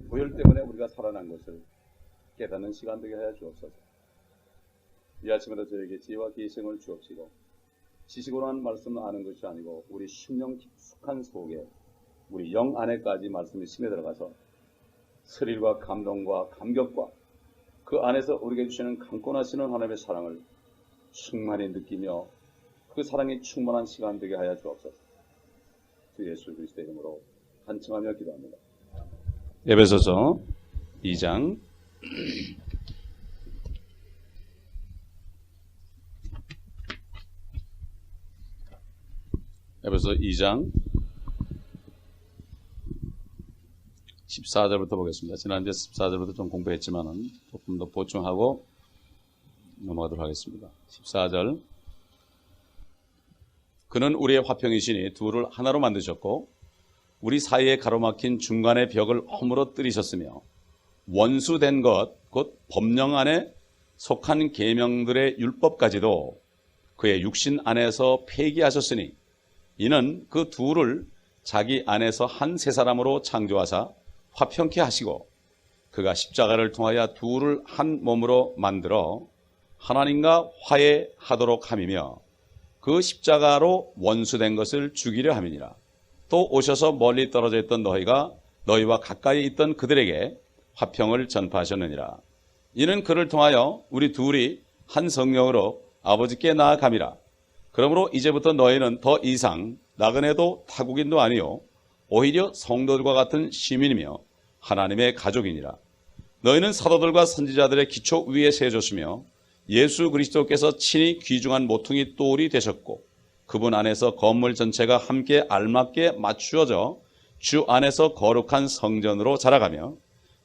보혈 때문에 우리가 살아난 것을 깨닫는 시간 되게 하여 주옵소서. 이 아침에도 저에게 지혜와 계시를 주옵시고 지식으로만 말씀을 아는 것이 아니고 우리 심령 깊숙한 속에 우리 영 안에까지 말씀이 심에 들어가서 스릴과 감동과 감격과 그 안에서 우리에게 주시는 강권하시는 하나님의 사랑을 충만히 느끼며 그 사랑이 충만한 시간 되게 하여 주옵소서. 주 예수 그리스도의 이름으로 간청하며 기도합니다. 에베소서 2장 에베소 2장 14절부터 보겠습니다. 지난주에 14절부터 좀 공부했지만은 조금 더 보충하고 넘어가도록 하겠습니다. 14절. 그는 우리의 화평이시니 둘을 하나로 만드셨고 우리 사이에 가로막힌 중간의 벽을 허물어뜨리셨으며 원수된 것 곧 법령 안에 속한 계명들의 율법까지도 그의 육신 안에서 폐기하셨으니 이는 그 둘을 자기 안에서 한 세 사람으로 창조하사 화평케 하시고 그가 십자가를 통하여 둘을 한 몸으로 만들어 하나님과 화해하도록 함이며 그 십자가로 원수된 것을 죽이려 함이니라. 또 오셔서 멀리 떨어져 있던 너희와 가까이 있던 그들에게 화평을 전파하셨느니라. 이는 그를 통하여 우리 둘이 한 성령으로 아버지께 나아감이라. 그러므로 이제부터 너희는 더 이상 나그네도 타국인도 아니요 오히려 성도들과 같은 시민이며 하나님의 가족이니라. 너희는 사도들과 선지자들의 기초 위에 세워졌으며 예수 그리스도께서 친히 귀중한 모퉁이 돌이 되셨고 그분 안에서 건물 전체가 함께 알맞게 맞추어져 주 안에서 거룩한 성전으로 자라가며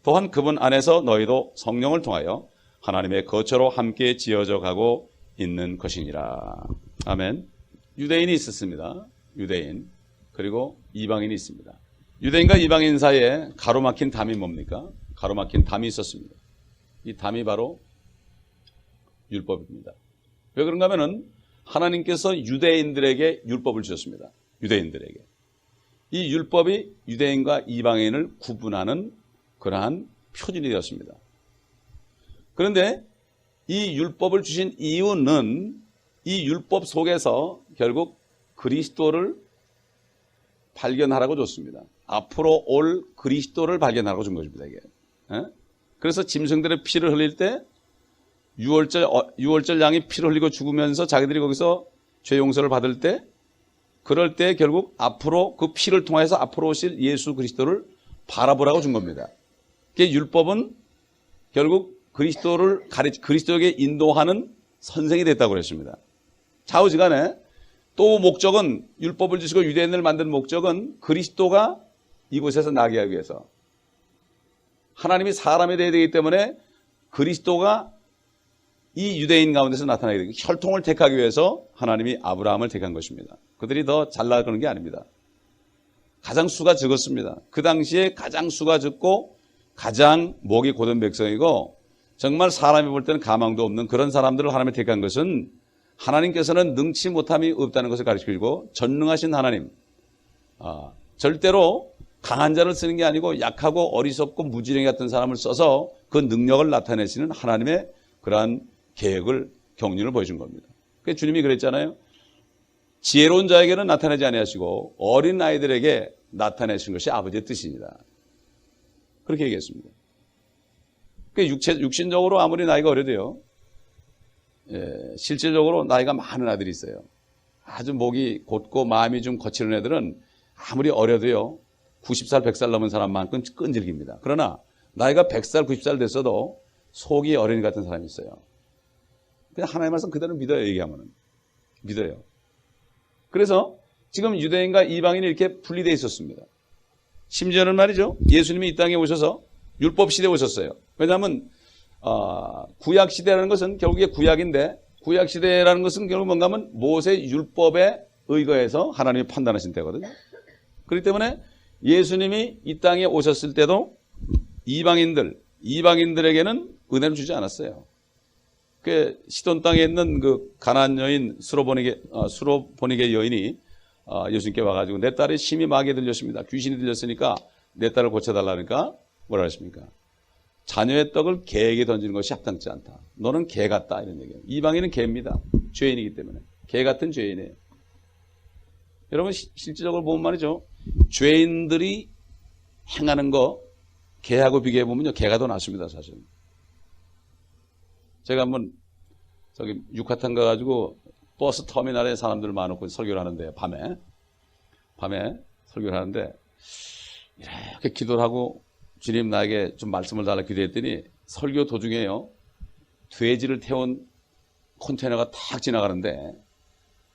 또한 그분 안에서 너희도 성령을 통하여 하나님의 거처로 함께 지어져 가고 있는 것이니라. 아멘. 유대인이 있었습니다. 유대인. 그리고 이방인이 있습니다. 유대인과 이방인 사이에 가로막힌 담이 뭡니까? 가로막힌 담이 있었습니다. 이 담이 바로 율법입니다. 왜 그런가 하면은 하나님께서 유대인들에게 율법을 주셨습니다. 유대인들에게. 이 율법이 유대인과 이방인을 구분하는 그러한 표준이 되었습니다. 그런데 이 율법을 주신 이유는 이 율법 속에서 결국 그리스도를 발견하라고 줬습니다. 앞으로 올 그리스도를 발견하라고 준 것입니다. 이게. 그래서 짐승들의 피를 흘릴 때 유월절 양이 피를 흘리고 죽으면서 자기들이 거기서 죄 용서를 받을 때 그럴 때 결국 앞으로 그 피를 통해서 앞으로 오실 예수 그리스도를 바라보라고 준 겁니다. 율법은 결국 그리스도에게 인도하는 선생이 됐다고 그랬습니다. 좌우지간에 또 목적은 율법을 주시고 유대인을 만든 목적은 그리스도가 이곳에서 나게 하기 위해서 하나님이 사람이 되어야 되기 때문에 그리스도가 이 유대인 가운데서 나타나게 되고 혈통을 택하기 위해서 하나님이 아브라함을 택한 것입니다. 그들이 더 잘나 그런 게 아닙니다. 가장 수가 적었습니다. 그 당시에 가장 수가 적고 가장 목이 고든 백성이고 정말 사람이 볼 때는 가망도 없는 그런 사람들을 하나님이 택한 것은 하나님께서는 능치 못함이 없다는 것을 가르치고 전능하신 하나님, 절대로 강한 자를 쓰는 게 아니고 약하고 어리석고 무지랭이 같은 사람을 써서 그 능력을 나타내시는 하나님의 그러한 계획을 경륜을 보여준 겁니다. 그래서 주님이 그랬잖아요. 지혜로운 자에게는 나타내지 아니하시고 어린 아이들에게 나타내신 것이 아버지의 뜻입니다. 그렇게 얘기했습니다. 육신적으로 아무리 나이가 어려도요, 실질적으로 나이가 많은 아들이 있어요. 아주 목이 곧고 마음이 좀 거칠은 애들은 아무리 어려도요, 90살, 100살 넘은 사람만큼 끈질깁니다. 그러나 나이가 100살, 90살 됐어도 속이 어린이 같은 사람이 있어요. 그냥 하나님의 말씀 그대로 믿어요, 얘기하면은. 믿어요. 그래서 지금 유대인과 이방인이 이렇게 분리되어 있었습니다. 심지어는 말이죠. 예수님이 이 땅에 오셔서 율법 시대에 오셨어요. 왜냐하면 구약 시대라는 것은 결국에 구약인데 구약 시대라는 것은 결국 뭔가 하면 모세 율법에 의거해서 하나님이 판단하신 때거든요. 그렇기 때문에 예수님이 이 땅에 오셨을 때도 이방인들에게는 은혜를 주지 않았어요. 그 시돈 땅에 있는 그 가나안 여인 수로보니게 여인이 예수님께 와가지고 내 딸이 심히 마귀에 들렸습니다. 귀신이 들렸으니까 내 딸을 고쳐달라니까 뭐라 하십니까? 자녀의 떡을 개에게 던지는 것이 합당치 않다. 너는 개 같다. 이런 얘기예요. 이방인은 개입니다. 죄인이기 때문에. 개 같은 죄인이에요. 여러분 실질적으로 보면 말이죠. 죄인들이 행하는 거 개하고 비교해 보면요. 개가 더 낫습니다. 사실. 제가 한번 저기 유카탄 가가지고 버스 터미널에 사람들 많고 설교를 하는데 밤에 설교를 하는데 이렇게 기도를 하고 주님 나에게 좀 말씀을 달라 기도했더니 설교 도중에요. 돼지를 태운 컨테이너가 탁 지나가는데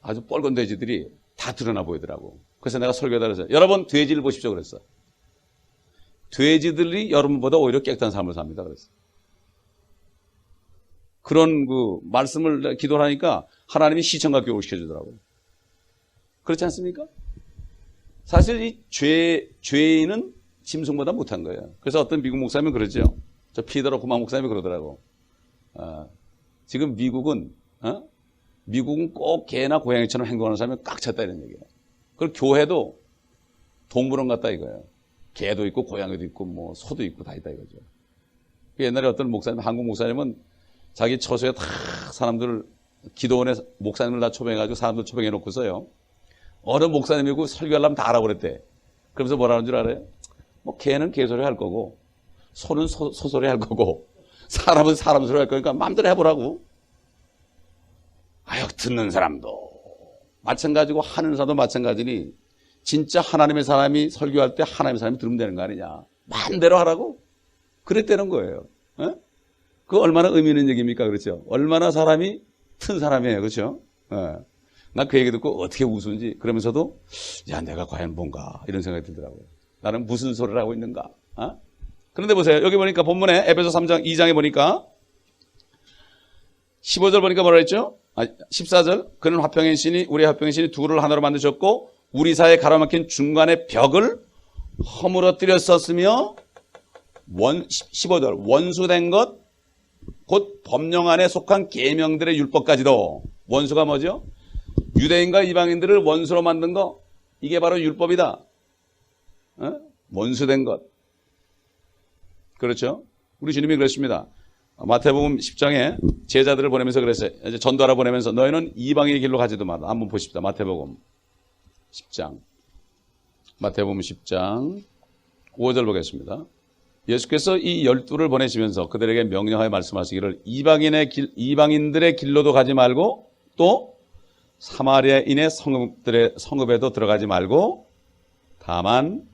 아주 뻘건 돼지들이 다 드러나 보이더라고. 그래서 내가 설교하다 그래서 여러분 돼지를 보십시오 그랬어. 돼지들이 여러분보다 오히려 깨끗한 삶을 삽니다 그랬어. 그런 그 말씀을 기도를 하니까 하나님이 시청각 교육을 시켜주더라고요. 그렇지 않습니까? 사실 이 죄인은 짐승보다 못한 거예요. 그래서 어떤 미국 목사님은 그러죠. 저 피더러 구마 목사님이 그러더라고. 지금 미국은 꼭 개나 고양이처럼 행동하는 사람이 꽉 찼다 이런 얘기예요. 그리고 교회도 동물원 같다 이거예요. 개도 있고 고양이도 있고 뭐 소도 있고 다 있다 이거죠. 옛날에 어떤 목사님, 한국 목사님은 자기 처소에 다 사람들 기도원에 목사님을 다 초빙해가지고 사람들 초빙해 놓고서요. 어느 목사님이고 설교하려면 다 알아버렸대. 그러면서 뭐라는 줄 알아요? 뭐 개는 개소리 할 거고 소는 소소리 할 거고 사람은 사람 소리 할 거니까 마음대로 해보라고. 아유 듣는 사람도 마찬가지고 하는 사람도 마찬가지니 진짜 하나님의 사람이 설교할 때 하나님의 사람이 들으면 되는 거 아니냐. 마음대로 하라고. 그랬다는 거예요. 에? 그 얼마나 의미 있는 얘기입니까? 그렇죠? 얼마나 사람이 튼 사람이에요. 그렇죠? 나 그 얘기 듣고 어떻게 웃은지 그러면서도 야 내가 과연 뭔가 이런 생각이 들더라고요. 나는 무슨 소리를 하고 있는가? 그런데 보세요. 여기 보니까 본문에 에베소 3장 2장에 보니까 15절 보니까 뭐라 했죠? 14절 그는 화평의 신이 우리 화평의 신이 두를 하나로 만드셨고 우리 사이에 가로막힌 중간의 벽을 허물어뜨렸었으며 15절 원수된 것 곧 법령 안에 속한 계명들의 율법까지도. 원수가 뭐죠? 유대인과 이방인들을 원수로 만든 거 이게 바로 율법이다. 원수된 것. 그렇죠? 우리 주님이 그랬습니다. 마태복음 10장에 제자들을 보내면서 그랬어요. 이제 전도하러 보내면서 너희는 이방인의 길로 가지도 마라. 한번 보십시다. 마태복음 10장. 마태복음 10장 5절 보겠습니다. 예수께서 이 12를 보내시면서 그들에게 명령하여 말씀하시기를 이방인들의 길로도 가지 말고 또 사마리아인의 성읍에도 들어가지 말고 다만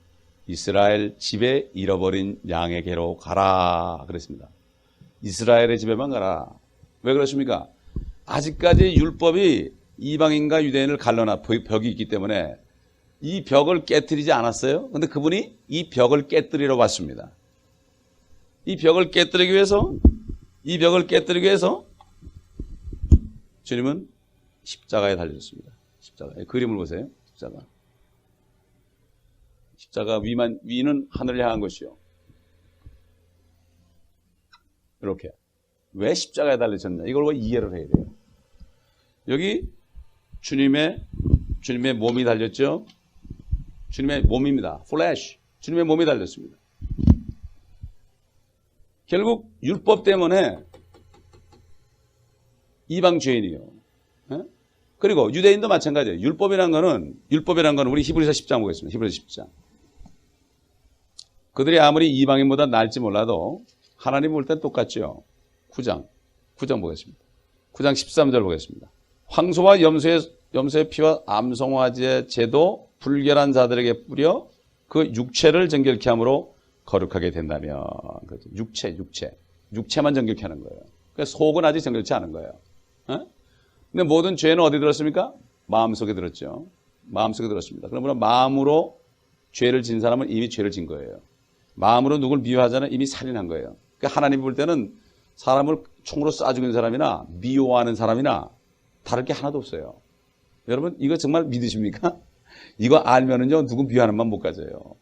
이스라엘 집에 잃어버린 양에게로 가라 그랬습니다. 이스라엘의 집에만 가라. 왜 그렇습니까? 아직까지 율법이 이방인과 유대인을 갈라놔 벽이 있기 때문에 이 벽을 깨뜨리지 않았어요. 그런데 그분이 이 벽을 깨뜨리러 왔습니다. 이 벽을 깨뜨리기 위해서 주님은 십자가에 달려졌습니다. 십자가. 그림을 보세요. 십자가 위는 하늘을 향한 것이요. 이렇게. 왜 십자가에 달려졌냐? 이걸 이해를 해야 돼요. 여기 주님의 몸이 달렸죠. 주님의 몸입니다. 플래시. 주님의 몸이 달렸습니다. 결국 율법 때문에 이방 죄인이요. 그리고 유대인도 마찬가지예요. 율법이란 거는 우리 히브리서 10장 보겠습니다. 히브리서 10장. 그들이 아무리 이방인보다 나을지 몰라도 하나님 볼 땐 똑같죠. 9장 보겠습니다. 9장 13절 보겠습니다. 황소와 염소의 피와 암송아지의 제도 불결한 자들에게 뿌려 그 육체를 정결케 함으로 거룩하게 된다면. 그렇죠. 육체만 정결케 하는 거예요. 그러니까 속은 아직 정결치 않은 거예요. 근데 모든 죄는 어디 들었습니까? 마음속에 들었죠. 마음속에 들었습니다. 그러므로 마음으로 죄를 진 사람은 이미 죄를 진 거예요. 마음으로 누굴 미워하자는 이미 살인한 거예요. 그러니까 하나님 볼 때는 사람을 총으로 쏴 죽이는 사람이나 미워하는 사람이나 다를 게 하나도 없어요. 여러분 이거 정말 믿으십니까? 이거 알면은요 누구 미워하는 마음 못 가져요.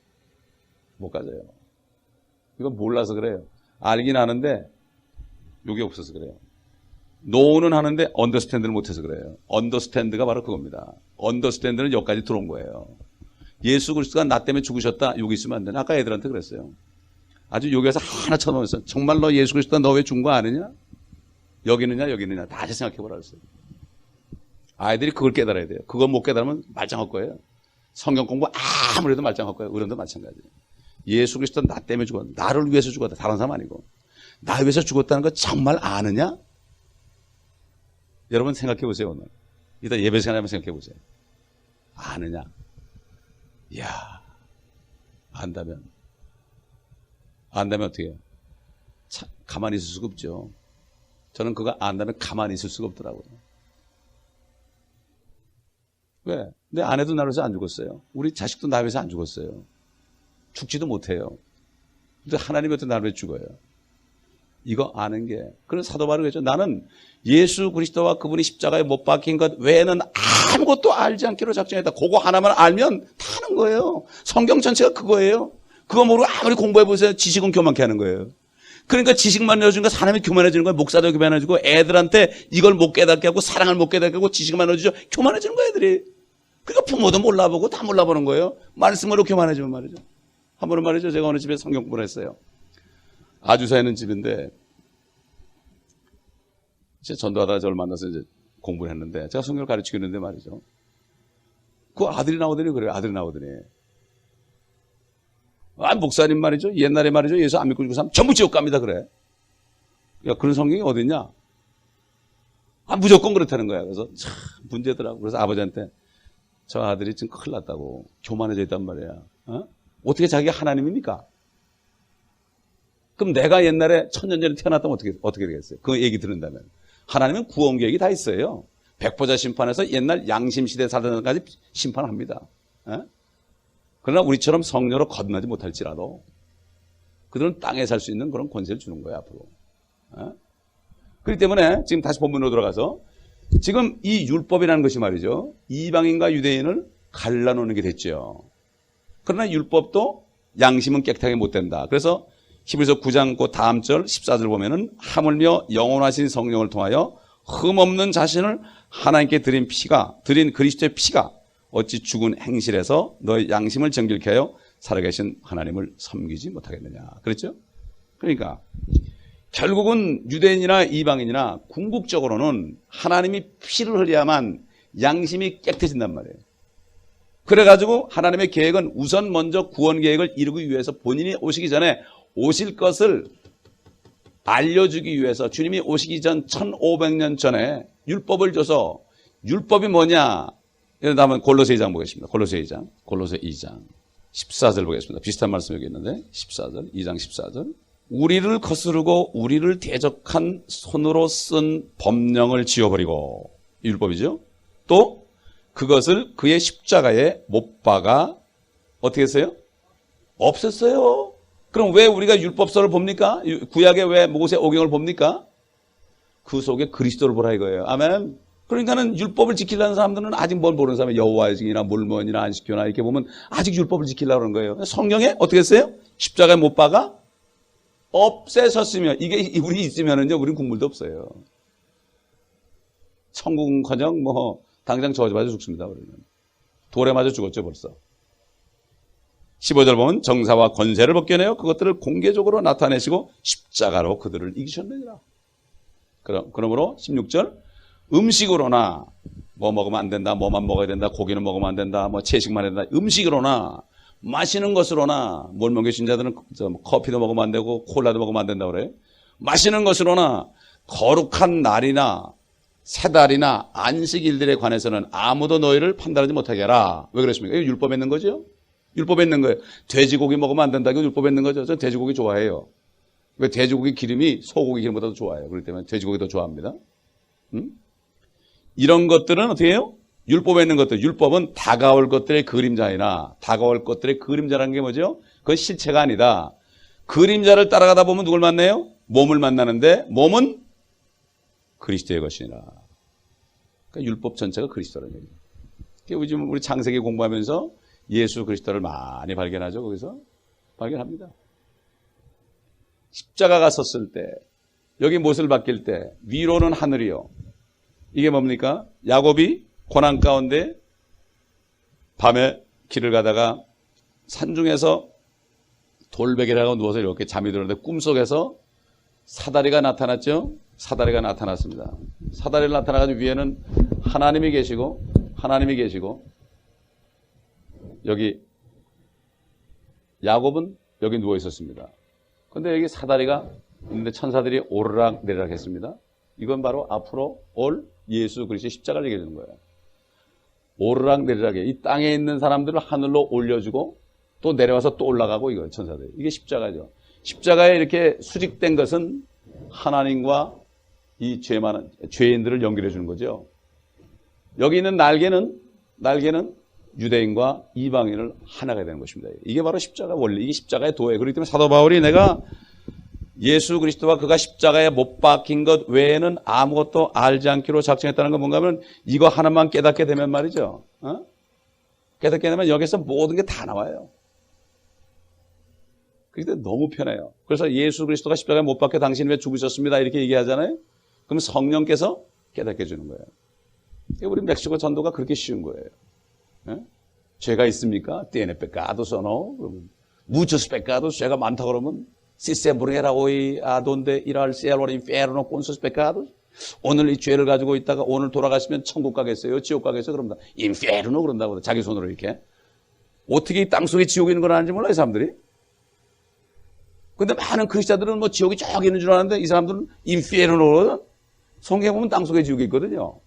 이거 몰라서 그래요. 알긴 아는데 요게 없어서 그래요. 노는 하는데 언더스탠드를 못해서 그래요. 언더스탠드가 바로 그겁니다. 언더스탠드는 여기까지 들어온 거예요. 예수 그리스도가 나 때문에 죽으셨다. 여기 있으면 안 되나? 아까 애들한테 그랬어요. 아주 여기서 하나 쳐놓으면서 정말 너 예수 그리스도 너 왜 죽은 거 아느냐? 여기 있느냐 여기 있느냐 다시 생각해보라 그랬어요. 아이들이 그걸 깨달아야 돼요. 그거 못 깨달으면 말짱할 거예요. 성경 공부 아무래도 말짱할 거예요. 어른도 마찬가지예요. 예수 그리스도 나 때문에 죽었다. 나를 위해서 죽었다. 다른 사람 아니고. 나 위해서 죽었다는 거 정말 아느냐? 여러분 생각해 보세요. 오늘. 이따 예배 시간에 한번 생각해 보세요. 아느냐? 이야, 안다면 어떻게 해요? 가만히 있을 수가 없죠. 저는 그거 안다면 가만히 있을 수가 없더라고요. 왜? 내 아내도 나를 위해서 안 죽었어요. 우리 자식도 나를 위해서 안 죽었어요. 죽지도 못해요. 근데 하나님이 어떻게 나를 위해서 죽어요? 이거 아는 게. 그래서 사도 바울이 그랬죠. 나는 예수 그리스도와 그분이 십자가에 못 박힌 것 외에는 아무것도 알지 않기로 작정했다. 그거 하나만 알면 다 아는 거예요. 성경 전체가 그거예요. 그거 모르고 아무리 공부해보세요. 지식은 교만케 하는 거예요. 그러니까 지식만 넣어주니까 사람이 교만해지는 거예요. 목사도 교만해지고 애들한테 이걸 못 깨닫게 하고 사랑을 못 깨닫게 하고 지식만 넣어주죠. 교만해지는 거예요, 애들이. 그러니까 부모도 몰라보고 다 몰라보는 거예요. 말씀으로 교만해지면 말이죠. 한 번은 말이죠. 제가 어느 집에 성경 공부를 했어요. 아주사에 있는 집인데 이제 전도하다가 저를 만나서 이제 공부를 했는데 제가 성경을 가르치고 있는데 말이죠. 그 아들이 나오더니 그래요. 아들이 나오더니 목사님 말이죠. 옛날에 말이죠. 예수 안 믿고 죽은 사람 전부 지옥 갑니다. 그래. 야, 그런 성경이 어딨냐? 무조건 그렇다는 거야. 그래서 참 문제더라고. 그래서 아버지한테 저 아들이 지금 큰일 났다고 교만해져 있단 말이야. 어떻게 자기가 하나님입니까? 그럼 내가 옛날에 천년 전에 태어났다면 어떻게 되겠어요? 그 얘기 들은다면. 하나님은 구원 계획이 다 있어요. 백보자 심판에서 옛날 양심시대 살던 까지 심판합니다. 그러나 우리처럼 성녀로 거듭나지 못할지라도 그들은 땅에 살 수 있는 그런 권세를 주는 거예요, 앞으로. 그렇기 때문에 지금 다시 본문으로 들어가서 지금 이 율법이라는 것이 말이죠. 이방인과 유대인을 갈라놓는 게 됐죠. 그러나 율법도 양심은 깨끗하게 못 된다. 그래서 히브리서 9장 그 다음 절 14절 보면은 하물며 영원하신 성령을 통하여 흠없는 자신을 하나님께 드린 그리스도의 피가 어찌 죽은 행실에서 너의 양심을 정결케 하여 살아계신 하나님을 섬기지 못하겠느냐. 그렇죠? 그러니까 결국은 유대인이나 이방인이나 궁극적으로는 하나님이 피를 흘려야만 양심이 깨끗해진단 말이에요. 그래가지고 하나님의 계획은 우선 먼저 구원 계획을 이루기 위해서 본인이 오시기 전에 오실 것을 알려주기 위해서 주님이 오시기 전 1500년 전에 율법을 줘서 율법이 뭐냐? 예를 한번 골로새 2장 보겠습니다. 골로새 2장 14절 보겠습니다. 비슷한 말씀 여기 있는데 14절 2장 14절 우리를 거스르고 우리를 대적한 손으로 쓴 법령을 지워버리고 율법이죠. 또 그것을 그의 십자가에 못 박아 어떻게 했어요? 없앴어요. 그럼 왜 우리가 율법서를 봅니까? 구약에 왜 모세 오경을 봅니까? 그 속에 그리스도를 보라 이거예요. 아멘. 그러니까는 율법을 지키려는 사람들은 아직 뭘 모르는 사람이 여호와의 증이나 몰몬이나 안식교나 이렇게 보면 아직 율법을 지키려고 하는 거예요. 성경에 어떻게 했어요? 십자가에 못 박아 없애셨으며 이게 우리 있으면은요 우리는 국물도 없어요. 천국은커녕 뭐 당장 저주받아 죽습니다. 우리는 돌에 맞아 죽었죠 벌써. 15절 보면 정사와 권세를 벗겨내어 그것들을 공개적으로 나타내시고 십자가로 그들을 이기셨느니라. 그러므로 16절 음식으로나 뭐 먹으면 안 된다, 뭐만 먹어야 된다, 고기는 먹으면 안 된다, 뭐 채식만 해야 된다. 음식으로나 마시는 것으로나 뭘 먹으신 자들은 커피도 먹으면 안 되고 콜라도 먹으면 안 된다고 그래요. 마시는 것으로나 거룩한 날이나 새 달이나 안식일들에 관해서는 아무도 너희를 판단하지 못하게 하라. 왜 그러십니까? 이거 율법에 있는 거죠? 율법에 있는 거예요. 돼지고기 먹으면 안 된다. 이거 율법에 있는 거죠. 저는 돼지고기 좋아해요. 왜 돼지고기 기름이 소고기 기름보다도 좋아요. 그렇기 때문에 돼지고기도 좋아합니다. 이런 것들은 어떻게 해요? 율법에 있는 것들. 율법은 다가올 것들의 그림자이나 다가올 것들의 그림자라는 게 뭐죠? 그건 실체가 아니다. 그림자를 따라가다 보면 누굴 만나요? 몸을 만나는데 몸은 그리스도의 것이니라. 그러니까 율법 전체가 그리스도라는 얘기예요. 요즘 우리 창세기 공부하면서 예수 그리스도를 많이 발견하죠. 거기서 발견합니다. 십자가가 섰을 때 여기 못을 박힐 때 위로는 하늘이요. 이게 뭡니까? 야곱이 고난 가운데 밤에 길을 가다가 산중에서 돌베개라고 누워서 이렇게 잠이 들었는데 꿈속에서 사다리가 나타났죠. 사다리가 나타났습니다. 사다리가 나타나가지고 위에는 하나님이 계시고 여기 야곱은 여기 누워 있었습니다. 근데 여기 사다리가 있는데 천사들이 오르락 내리락 했습니다. 이건 바로 앞으로 올 예수 그리스도의 십자가를 얘기해 주는 거예요. 오르락 내리락에 이 땅에 있는 사람들을 하늘로 올려주고 또 내려와서 또 올라가고 이거 천사들. 이게 십자가죠. 십자가에 이렇게 수직된 것은 하나님과 이 죄 많은 죄인들을 연결해 주는 거죠. 여기 있는 날개는 유대인과 이방인을 하나가 되는 것입니다. 이게 바로 십자가 원리, 이게 십자가의 도예요. 그렇기 때문에 사도 바울이 내가 예수 그리스도와 그가 십자가에 못 박힌 것 외에는 아무것도 알지 않기로 작정했다는 건 뭔가 하면 이거 하나만 깨닫게 되면 말이죠. 깨닫게 되면 여기서 모든 게 다 나와요. 그런데 너무 편해요. 그래서 예수 그리스도가 십자가에 못 박혀 당신 왜 죽으셨습니다 이렇게 얘기하잖아요. 그럼 성령께서 깨닫게 해주는 거예요. 우리 멕시코 전도가 그렇게 쉬운 거예요. 죄가 있습니까? Tiene pecados o no? Muchos pecados. 죄가 많다 그러면 Si se muriera hoy, ¿a dónde irá al cielo, al infierno con sus pecados? 오늘 이 죄를 가지고 있다가 오늘 돌아가시면 천국 가겠어요? 지옥 가겠어요? 그런다. 인페르노 그런다고 자기 손으로 이렇게. 어떻게 이 땅속에 지옥이 있는 걸 아는지 몰라요, 이 사람들이. 근데 많은 크리스찬들은 뭐 지옥이 저기 있는 줄 아는데 이 사람들은 인페르노로 성경에 보면 땅속에 지옥이 있거든요.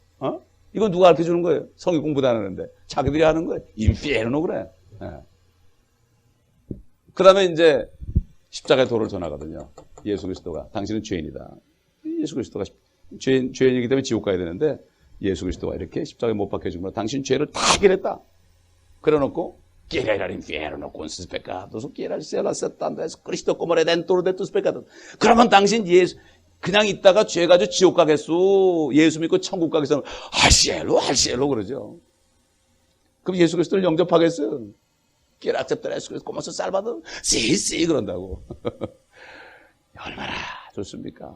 이건 누가 가르쳐 주는 거예요? 성경 공부도 안 하는데. 자기들이 하는 거예요. 인페르노 그래. 그 다음에 이제 십자가의 도를 전하거든요. 예수 그리스도가. 당신은 죄인이다. 예수 그리스도가 죄인이기 때문에 지옥 가야 되는데 예수 그리스도가 이렇게 십자가에 못 박혀준 거라. 당신 죄를 다 해결했다. 그래놓고 quiera ir al infierno con sus pecados, quiera el cielo aceptando es Cristo como redentor de tus pecados. 그러면 당신 예수 그냥 있다가 죄 가지고 지옥 가겠소. 예수 믿고 천국 가겠소. 할시엘로 그러죠. 그럼 예수 그리스도를 영접하겠어요? Quiero aceptar a Jesucristo como su Salvador. Sí, 그런다고. 얼마나 좋습니까?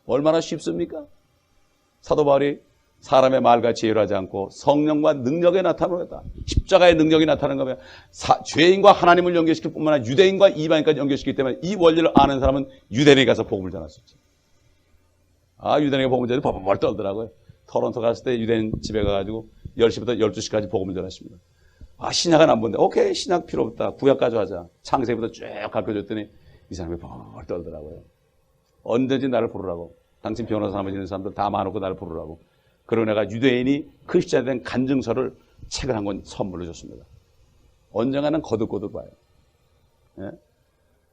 얼마나 쉽습니까? 사도 바울이 사람의 말같이 예언하지 않고 성령과 능력에 나타나다. 십자가의 능력이 나타나는 거면 죄인과 하나님을 연결시킬 뿐만 아니라 유대인과 이방인까지 연결시키기 때문에 이 원리를 아는 사람은 유대인에 가서 복음을 전할 수 있죠. 유대인에게 복음을 전하지 벌벌 떨더라고요. 토론토 갔을 때 유대인 집에 가가지고 10시부터 12시까지 복음을 전하십니다. 신약은 안 본대. 오케이, 신약 필요 없다. 구약 가져가자. 창세기부터 쭉 가르쳐줬더니 이 사람이 벌벌 떨더라고요. 언제든지 나를 부르라고. 당신 변호사 삼아 있는 사람들 다 많고 나를 부르라고. 그러고 내가 유대인이 크리스찬에 대한 간증서를 책을 한 권 선물로 줬습니다. 언젠가는 거듭거듭 봐요. 예?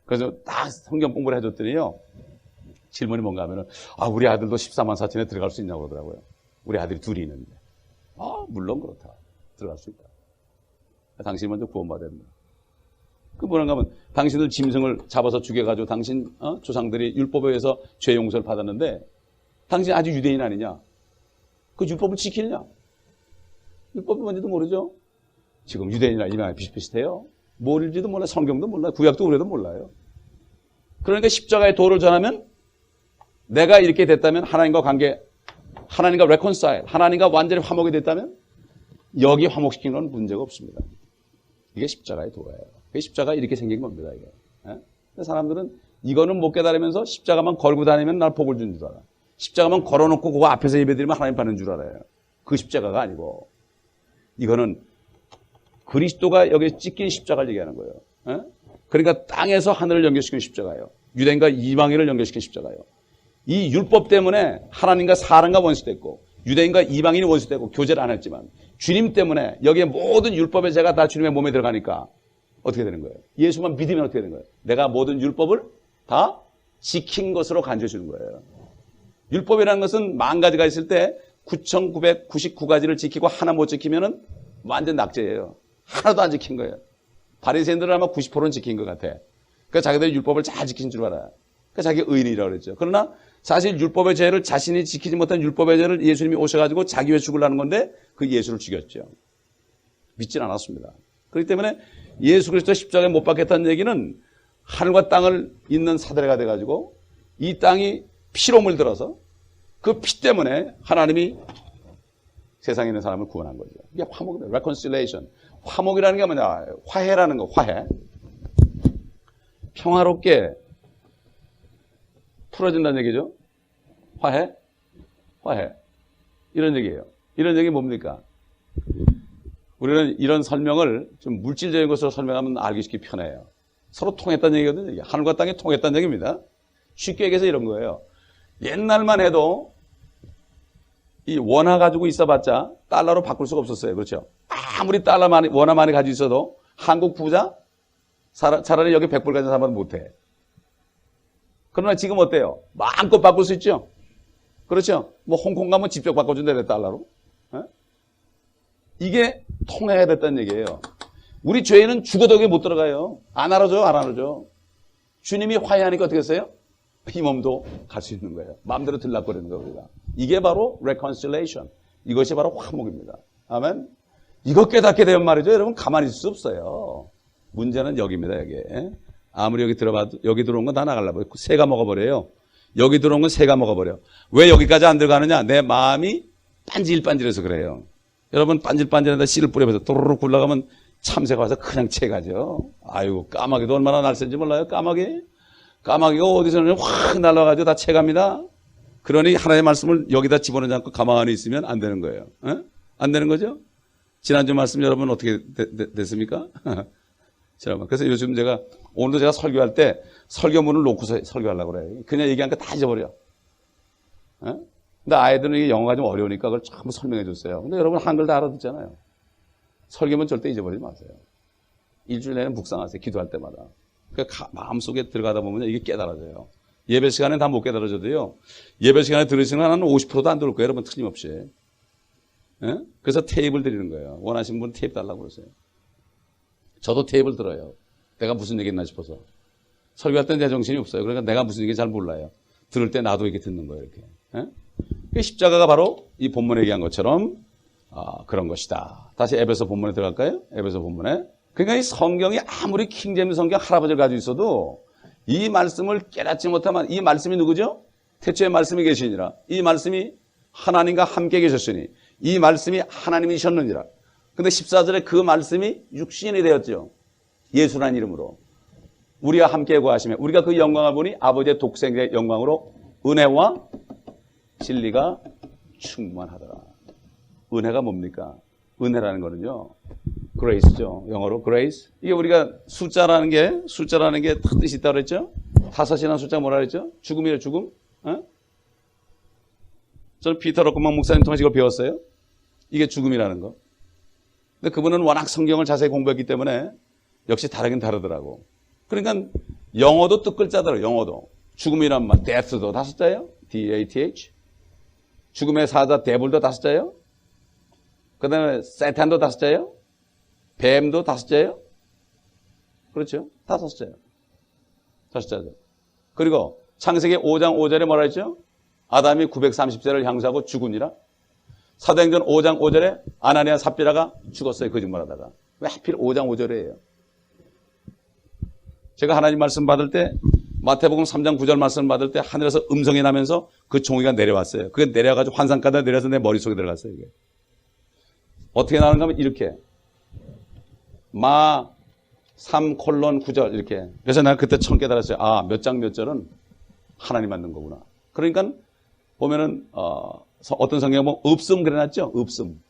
그래서 딱 성경 공부를 해줬더니요. 질문이 뭔가 하면은, 우리 아들도 14만 4천에 들어갈 수 있냐고 그러더라고요. 우리 아들이 둘이 있는데. 물론 그렇다. 들어갈 수 있다. 당신이 먼저 구원받아야 된다. 그 뭐라고 하면 당신들 짐승을 잡아서 죽여가지고 당신 조상들이 율법에 의해서 죄 용서를 받았는데 당신 아직 유대인 아니냐? 그 율법을 지키느냐? 율법이 뭔지도 모르죠? 지금 유대인이나 이방인 비슷비슷해요. 뭘지도 몰라. 성경도 몰라. 구약도 우리도 몰라요. 그러니까 십자가의 도를 전하면 내가 이렇게 됐다면 하나님과 관계, 하나님과 reconcile, 하나님과 완전히 화목이 됐다면 여기 화목시키는 건 문제가 없습니다. 이게 십자가의 도예요. 십자가 이렇게 생긴 겁니다. 이게. 사람들은 이거는 못 깨달으면서 십자가만 걸고 다니면 날 복을 준 줄 알아. 십자가만 걸어놓고 그거 앞에서 예배드리면 하나님 받는 줄 알아요. 그 십자가가 아니고 이거는 그리스도가 여기에 찢긴 십자가를 얘기하는 거예요. 그러니까 땅에서 하늘을 연결시키는 십자가예요. 유대인과 이방인을 연결시키는 십자가예요. 이 율법 때문에 하나님과 사람과 원수됐고 유대인과 이방인이 원수되고 교제를 안 했지만 주님 때문에 여기에 모든 율법의 죄가 다 주님의 몸에 들어가니까 어떻게 되는 거예요? 예수만 믿으면 어떻게 되는 거예요? 내가 모든 율법을 다 지킨 것으로 간주해 주는 거예요. 율법이라는 것은 10,000가지가 있을 때 9,999가지를 지키고 하나 못 지키면은 완전 낙제예요. 하나도 안 지킨 거예요. 바리새인들은 아마 90%는 지킨 것 같아. 그러니까 자기들이 율법을 잘 지킨 줄 알아요. 그러니까 자기 의인이라고 그랬죠. 그러나 사실 율법의 죄를 자신이 지키지 못한 율법의 죄를 예수님이 오셔가지고 자기 위해 죽으려는 건데 그 예수를 죽였죠. 믿진 않았습니다. 그렇기 때문에 예수 그리스도 십자가에 못 박혔다는 얘기는 하늘과 땅을 잇는 사대가 돼가지고 이 땅이 피로 물들어서 그 피 때문에 하나님이 세상에 있는 사람을 구원한 거죠. 이게 화목입니다. reconciliation. 화목이라는 게 뭐냐? 화해라는 거, 화해. 평화롭게 풀어진다는 얘기죠. 화해? 화해. 이런 얘기예요. 이런 얘기 뭡니까? 우리는 이런 설명을 좀 물질적인 것으로 설명하면 알기 쉽게 편해요. 서로 통했다는 얘기거든요. 하늘과 땅이 통했다는 얘기입니다. 쉽게 얘기해서 이런 거예요. 옛날만 해도 이 원화 가지고 있어봤자 달러로 바꿀 수가 없었어요. 그렇죠? 아무리 원화 많이 가지고 있어도 한국 부자 차라리 여기 100불 가진 사람은 못해. 그러나 지금 어때요? 마음껏 바꿀 수 있죠? 그렇죠? 뭐 홍콩 가면 직접 바꿔준대, 달러로. 에? 이게 통해야 됐다는 얘기예요. 우리 죄인은 죽어도 여기 못 들어가요. 안 알아줘요, 안 알아줘. 주님이 화해하니까 어떻게 했어요? 이 몸도 갈 수 있는 거예요. 마음대로 들락거리는 거예요, 우리가. 이게 바로 reconciliation. 이것이 바로 화목입니다. 아멘. 이거 깨닫게 되면 말이죠. 여러분 가만히 있을 수 없어요. 문제는 여기입니다, 여기. 아무리 여기 들어봐도, 여기 들어온 건 다 나가려고. 새가 먹어버려요. 여기 들어온 건 새가 먹어버려. 왜 여기까지 안 들어가느냐? 내 마음이 반질반질해서 그래요. 여러분 반질반질에다 씨를 뿌려서 도로록 굴러가면 참새가 와서 그냥 채가죠. 아유, 까마귀도 얼마나 날쌘지 몰라요, 까마귀? 까마귀가 어디서는 확 날아가지고 다 채갑니다. 그러니 하나님의 말씀을 여기다 집어넣지 않고 가만히 있으면 안 되는 거예요. 에? 안 되는 거죠? 지난주 말씀 여러분 어떻게 됐습니까? 그래서 요즘 오늘도 제가 설교할 때 설교문을 놓고서 설교하려고 그래요. 그냥 얘기하니까 다 잊어버려. 에? 근데 아이들은 이게 영어가 좀 어려우니까 그걸 전부 설명해 줬어요. 근데 여러분 한글 다 알아듣잖아요. 설교문 절대 잊어버리지 마세요. 일주일 내내 묵상하세요. 기도할 때마다. 그러니까 마음속에 들어가다 보면 이게 깨달아져요. 예배 시간에 다 못 깨달아져도요. 예배 시간에 들으시는 한 50%도 안 들을 거예요. 여러분 틀림없이. 예? 그래서 테이프를 드리는 거예요. 원하시는 분은 테이프 달라고 그러세요. 저도 테이프를 들어요. 내가 무슨 얘기했나 싶어서. 설교할 때 내 정신이 없어요. 그러니까 내가 무슨 얘기인지 잘 몰라요. 들을 때 나도 이렇게 듣는 거예요. 이렇게. 예? 십자가가 바로 이 본문에 얘기한 것처럼 그런 것이다. 다시 에베소 본문에 들어갈까요? 에베소 본문에. 그러니까 이 성경이 아무리 킹제임스 성경 할아버지를 가지고 있어도 이 말씀을 깨닫지 못하면 이 말씀이 누구죠? 태초에 말씀이 계시니라. 이 말씀이 하나님과 함께 계셨으니 이 말씀이 하나님이셨느니라. 근데 14절에 그 말씀이 육신이 되었죠. 예수라는 이름으로. 우리와 함께 거하시며 우리가 그 영광을 보니 아버지의 독생의 영광으로 은혜와 진리가 충만하더라. 은혜가 뭡니까? 은혜라는 거는요. grace죠. 영어로 grace. 이게 우리가 숫자라는 게 뜻이 있다고 그랬죠? 5이라는 숫자 뭐라 그랬죠? 죽음이에요, 죽음. 어? 저는 피터 로크만 목사님 통해서 이걸 배웠어요. 이게 죽음이라는 거. 근데 그분은 워낙 성경을 자세히 공부했기 때문에 역시 다르긴 다르더라고. 그러니까 영어도 뜻글자더라고요. 영어도. 죽음이란 말, death도 5자예요. D-A-T-H. 죽음의 사자 데블도 5자예요. 그 다음에 세탄도 5자예요. 뱀도 5자예요. 그렇죠? 5자예요. 5자죠. 그리고 창세기 5장 5절에 뭐라 했죠? 아담이 930세를 향수하고 죽으니라. 사도행전 5장 5절에 아나니아 삽비라가 죽었어요. 거짓말하다가. 왜 하필 5장 5절에요? 제가 하나님 말씀 받을 때 마태복음 3장 9절 말씀 받을 때 하늘에서 음성이 나면서 그 종이가 내려왔어요. 그게 내려가지고 환상가다 내려서 내 머릿속에 들어갔어요. 이게. 어떻게 나오는가 하면 이렇게 마 3:9절 이렇게. 그래서 내가 그때 처음 깨달았어요. 아, 몇 장 몇 절은 하나님 만든 거구나. 그러니까 보면은 어떤 성경에 보면 없음 그래놨죠. 없음.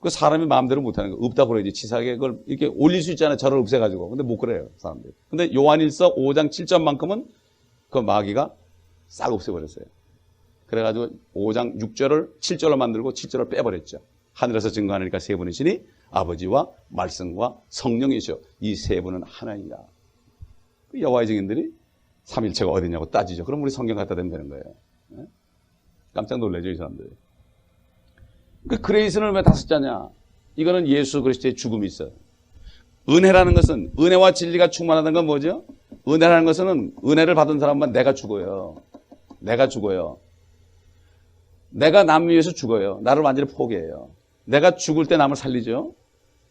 그 사람이 마음대로 못하는 거. 없다고 그러지. 치사하게 그걸 이렇게 올릴 수 있잖아요. 저를 없애가지고. 근데 못 그래요. 사람들이. 근데 요한일서 5장 7절만큼은 그 마귀가 싹 없애버렸어요. 그래가지고 5장 6절을 7절로 만들고 7절을 빼버렸죠. 하늘에서 증거하니까 세 분이시니 아버지와 말씀과 성령이시오. 이 세 분은 하나이라. 여호와의 증인들이 삼일체가 어디냐고 따지죠. 그럼 우리 성경 갖다 대면 되는 거예요. 네? 깜짝 놀라죠, 이 사람들이. 그 그레이스는 왜 5자냐? 이거는 예수 그리스도의 죽음이 있어요. 은혜라는 것은, 은혜와 진리가 충만하다는 건 뭐죠? 은혜라는 것은 은혜를 받은 사람만 내가 죽어요. 내가 죽어요. 내가 남 위해서 죽어요. 나를 완전히 포기해요. 내가 죽을 때 남을 살리죠.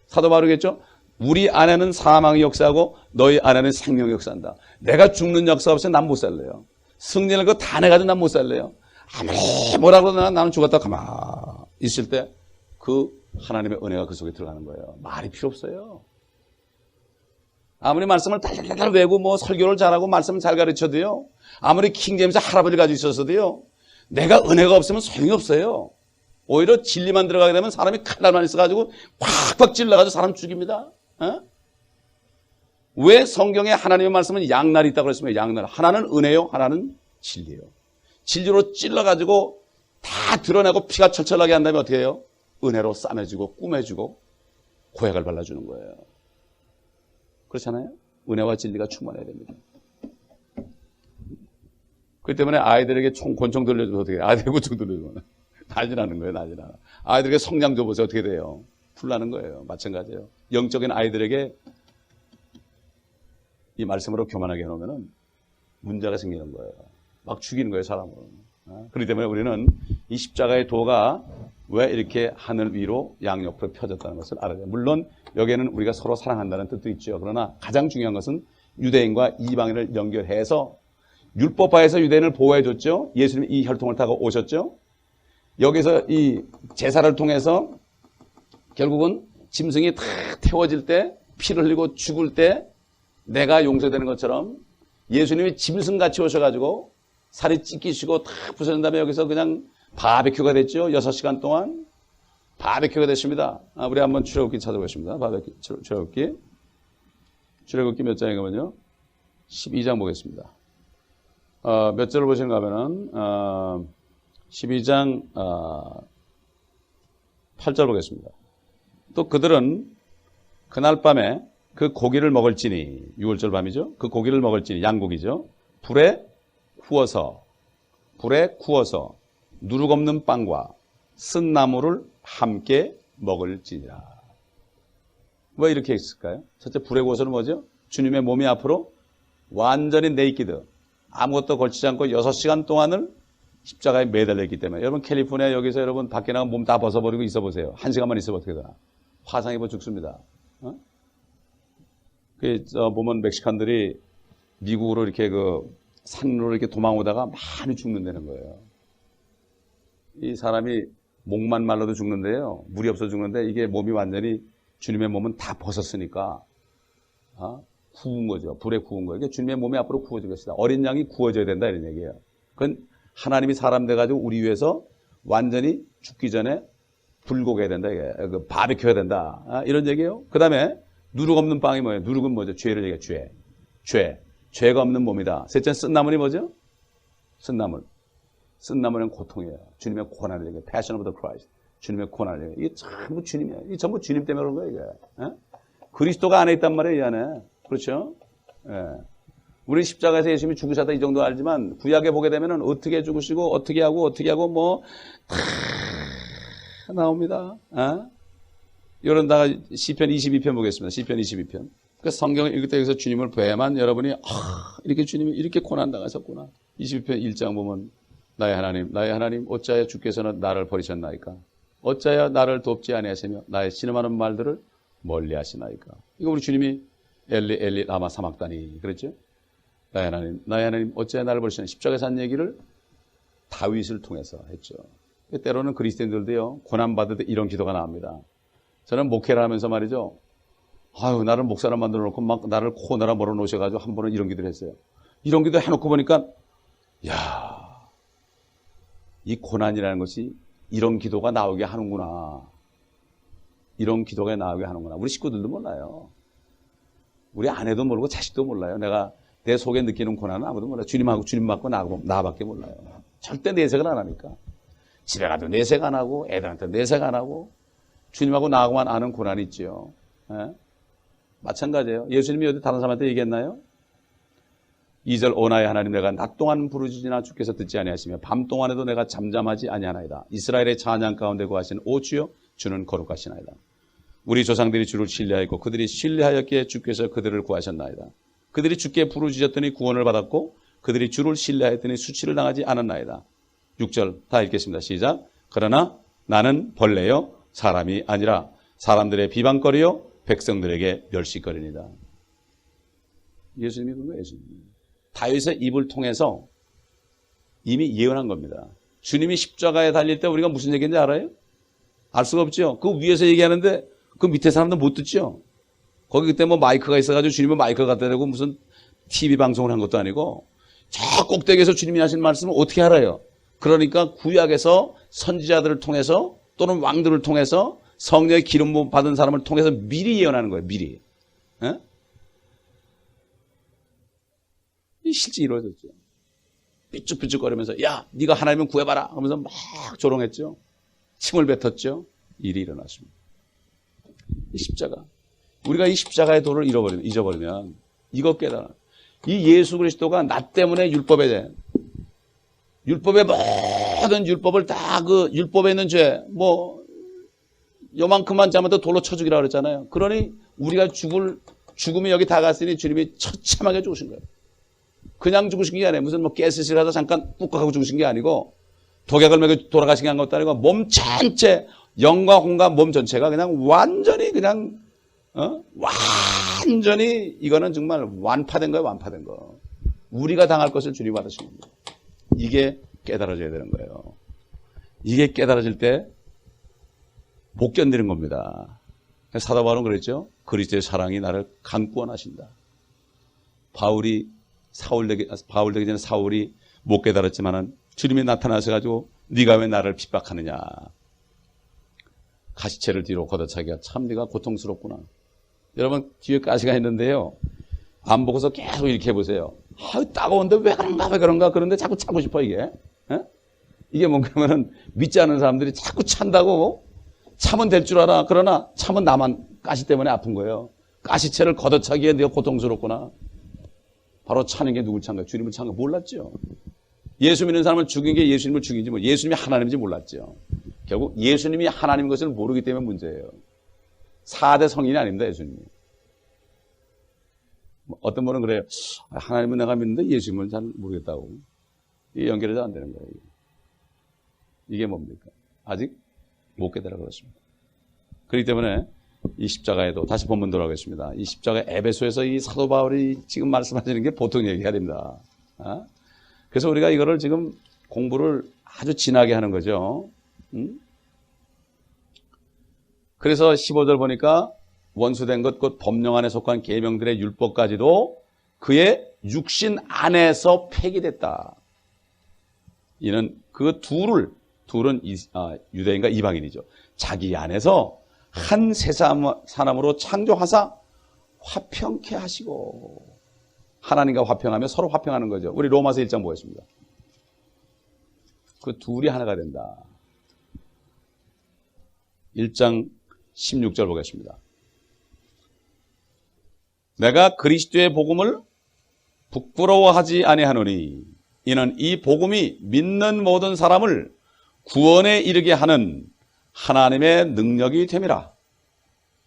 사도 바울이겠죠? 우리 안에는 사망의 역사하고 너희 안에는 생명의 역사한다. 내가 죽는 역사 없이 난 못 살래요. 승리를 그거 다 내가지고 난 못 살래요. 아무리 뭐라고 해도 나는 죽었다 가만 있을 때 그 하나님의 은혜가 그 속에 들어가는 거예요. 말이 필요 없어요. 아무리 말씀을 달달달 외고 뭐 설교를 잘하고 말씀을 잘 가르쳐도요. 아무리 킹제임스 할아버지를 가지고 있었어도요. 내가 은혜가 없으면 소용이 없어요. 오히려 진리만 들어가게 되면 사람이 칼날만 있어가지고 팍팍 찔러가지고 사람 죽입니다. 어? 왜 성경에 하나님의 말씀은 양날이 있다고 그랬습니까? 양날. 하나는 은혜요, 하나는 진리예요. 진리로 찔러가지고 다 드러내고 피가 철철하게 한 다음에 어떻게 해요? 은혜로 싸매주고 꾸며주고 고약을 발라주는 거예요. 그렇잖아요? 은혜와 진리가 충만해야 됩니다. 그렇기 때문에 아이들에게 권총 돌려주면 어떻게 해요? 아이들에게 권총 돌려주면 난리 나는 거예요, 난리 나. 아이들에게 성냥 줘보세요. 어떻게 돼요? 풀나는 거예요. 마찬가지예요. 영적인 아이들에게 이 말씀으로 교만하게 해놓으면 문제가 생기는 거예요. 막 죽이는 거예요, 사람을. 그렇기 때문에 우리는 이 십자가의 도가 왜 이렇게 하늘 위로 양옆으로 펴졌다는 것을 알아야 돼요. 물론 여기에는 우리가 서로 사랑한다는 뜻도 있죠. 그러나 가장 중요한 것은 유대인과 이방인을 연결해서 율법화에서 유대인을 보호해줬죠. 예수님이 이 혈통을 타고 오셨죠. 여기서 이 제사를 통해서 결국은 짐승이 다 태워질 때 피를 흘리고 죽을 때 내가 용서되는 것처럼 예수님이 짐승같이 오셔가지고 살이 찢기시고 다 부서진 다음에 여기서 그냥 바베큐가 됐죠. 6시간 동안 바베큐가 됐습니다. 우리 한번 출애굽기 찾아보겠습니다. 바베큐 출애굽기. 출애굽기 몇 장이냐면요. 12장 보겠습니다. 몇 절을 보시는가 하면은 12장 8절 보겠습니다. 또 그들은 그날 밤에 그 고기를 먹을지니 6월절 밤이죠. 그 고기를 먹을지니 양고기죠. 불에 구워서 누룩 없는 빵과 쓴 나물을 함께 먹을지니라. 왜 이렇게 했을까요? 첫째, 불에 구워서는 뭐죠? 주님의 몸이 앞으로 완전히 네이키드, 아무것도 걸치지 않고 6시간 동안을 십자가에 매달려 있기 때문에. 여러분 캘리포니아 여기서 여러분 밖에 나가면 몸 다 벗어버리고 있어 보세요. 1시간만 있으면 어떻게 되나? 화상 입어 죽습니다. 보면 멕시칸들이 미국으로 이렇게 산으로 이렇게 도망오다가 많이 죽는다는 거예요. 이 사람이 목만 말라도 죽는데요. 물이 없어 죽는데 이게 몸이 완전히 주님의 몸은 다 벗었으니까 구운 거죠. 불에 구운 거예요. 그러니까 주님의 몸이 앞으로 구워지겠습니다. 어린 양이 구워져야 된다 이런 얘기예요. 그건 하나님이 사람 돼가지고 우리 위해서 완전히 죽기 전에 불고기 해야 된다. 이게 바베큐 해야 된다. 이런 얘기예요. 그 다음에 누룩 없는 빵이 뭐예요? 누룩은 뭐죠? 죄를 얘기해요. 죄가 없는 몸이다. 셋째, 쓴 나물이 뭐죠? 쓴 나물은 고통이에요. 주님의 고난을 얘기해요. Passion of the Christ. 주님의 고난을 얘기해요. 이게 전부 주님이에요. 이게 전부 주님 때문에 그런 거예요, 이게. 에? 그리스도가 안에 있단 말이에요, 이 안에. 그렇죠? 예. 우리 십자가에서 예수님이 죽으셨다 이 정도 알지만 구약에 보게 되면은 어떻게 죽으시고 어떻게 하고 뭐 다 나옵니다. 이런다가 시편 22편 보겠습니다. 시편 22편. 그 성경을 읽을 때 여기서 주님을 뵈만 여러분이 이렇게 주님이 이렇게 고난 당하셨구나. 22편 1장 보면 나의 하나님 어찌하여 주께서는 나를 버리셨나이까? 어찌하여 나를 돕지 아니하시며 나의 신음하는 말들을 멀리하시나이까? 이거 우리 주님이 엘리 라마 사막다니 그랬죠? 나의 하나님 어찌하여 나를 버리셨나? 십자가에서 한 얘기를 다윗을 통해서 했죠. 때로는 그리스도인들도요 고난받을 때 이런 기도가 나옵니다. 저는 목회를 하면서 말이죠. 나를 목사로 만들어 놓고 막 나를 코너라 몰아 놓으셔가지고 한 번은 이런 기도를 했어요. 이런 기도 해놓고 보니까 이 고난이라는 것이 이런 기도가 나오게 하는구나. 이런 기도가 나오게 하는구나. 우리 식구들도 몰라요. 우리 아내도 모르고 자식도 몰라요. 내가 내 속에 느끼는 고난은 아무도 몰라요. 주님 맞고 나밖에 몰라요. 절대 내색을 안 하니까. 집에 가도 내색 안 하고 애들한테 내색 안 하고 주님하고 나하고만 아는 고난이 있죠. 예? 마찬가지예요. 예수님이 어디 다른 사람한테 얘기했나요? 2절 오나의 하나님 내가 낮 동안 부르짖으나 주께서 듣지 아니하시며 밤 동안에도 내가 잠잠하지 아니하나이다. 이스라엘의 찬양 가운데 거하시는 오 주여 주는 거룩하시나이다. 우리 조상들이 주를 신뢰하였고 그들이 신뢰하였기에 주께서 그들을 구하셨나이다. 그들이 주께 부르짖었더니 구원을 받았고 그들이 주를 신뢰하였더니 수치를 당하지 않았나이다. 6절 다 읽겠습니다. 시작. 그러나 나는 벌레요 사람이 아니라 사람들의 비방거리요 백성들에게 멸시거리니다. 예수님이 그런 거예요. 예수님. 다윗의 입을 통해서 이미 예언한 겁니다. 주님이 십자가에 달릴 때 우리가 무슨 얘기인지 알아요? 알 수가 없죠. 그 위에서 얘기하는데 그 밑에 사람들 못 듣죠. 거기 그때 뭐 마이크가 있어가지고 주님은 마이크를 갖다 대고 무슨 TV 방송을 한 것도 아니고 저 꼭대기에서 주님이 하신 말씀을 어떻게 알아요? 그러니까 구약에서 선지자들을 통해서 또는 왕들을 통해서 성령의 기름 받은 사람을 통해서 미리 예언하는 거예요. 미리. 에? 실제 이루어졌죠. 삐죽삐죽거리면서 야 네가 하나님을 구해봐라 하면서 막 조롱했죠. 침을 뱉었죠. 일이 일어났습니다. 이 십자가. 우리가 이 십자가의 도를 잊어버리면 이것 깨달아. 이 예수 그리스도가 나 때문에 율법의 모든 율법을 다 그 율법에 있는 죄 뭐 요만큼만 잘못해도 돌로 쳐 죽이라 그랬잖아요. 그러니 우리가 죽음이 여기 다 갔으니 주님이 처참하게 죽으신 거예요. 그냥 죽으신 게 아니에요. 무슨 뭐 가스실하다 잠깐 꾹꾹하고 죽으신 게 아니고 독약을 먹여 돌아가신 게 한 것도 아니고 몸 전체 영과 혼과 몸 전체가 그냥 완전히 그냥 완전히 이거는 정말 완파된 거예요. 완파된 거. 우리가 당할 것을 주님 받으신 겁니다. 이게 깨달아져야 되는 거예요. 이게 깨달아질 때 못 견디는 겁니다. 사도 바울은 그랬죠. 그리스도의 사랑이 나를 강구원하신다. 바울되기 전에 사울이 못 깨달았지만은 주님이 나타나셔 가지고 네가 왜 나를 핍박하느냐. 가시체를 뒤로 걷어차기가 참 네가 고통스럽구나. 여러분 뒤에 가시가 있는데요. 안 보고서 계속 이렇게 해보세요. 따가운데 왜 그런가 그런데 자꾸 차고 싶어 이게. 에? 이게 뭔가 하면은 믿지 않는 사람들이 자꾸 찬다고 참은 될 줄 알아. 그러나 참은 나만 가시 때문에 아픈 거예요. 가시체를 걷어차기에 네가 고통스럽구나. 바로 차는 게 누굴 찬 거야? 주님을 찬 거 몰랐죠. 예수 믿는 사람을 죽인 게 예수님을 죽인지 뭐 예수님이 하나님인지 몰랐죠. 결국 예수님이 하나님인 것을 모르기 때문에 문제예요. 4대 성인이 아닙니다. 예수님이. 어떤 분은 그래요. 하나님은 내가 믿는데 예수님은 잘 모르겠다고. 이게 연결이 잘 안 되는 거예요. 이게 뭡니까? 아직 못 깨달아 그렇습니다. 그렇기 때문에 이 십자가에도 다시 본문 돌아가겠습니다. 이 십자가 에베소에서 이 사도 바울이 지금 말씀하시는 게 보통 얘기가 아닙니다. 그래서 우리가 이거를 지금 공부를 아주 진하게 하는 거죠. 그래서 15절 보니까 원수된 것 곧 법령 안에 속한 계명들의 율법까지도 그의 육신 안에서 폐기됐다. 이는 그 둘은 유대인과 이방인이죠. 자기 안에서 한 새 사람으로 창조하사 화평케 하시고 하나님과 화평하며 서로 화평하는 거죠. 우리 로마서 1장 보겠습니다. 그 둘이 하나가 된다. 1장 16절 보겠습니다. 내가 그리스도의 복음을 부끄러워하지 아니하노니 이는 이 복음이 믿는 모든 사람을 구원에 이르게 하는 하나님의 능력이 됨이라.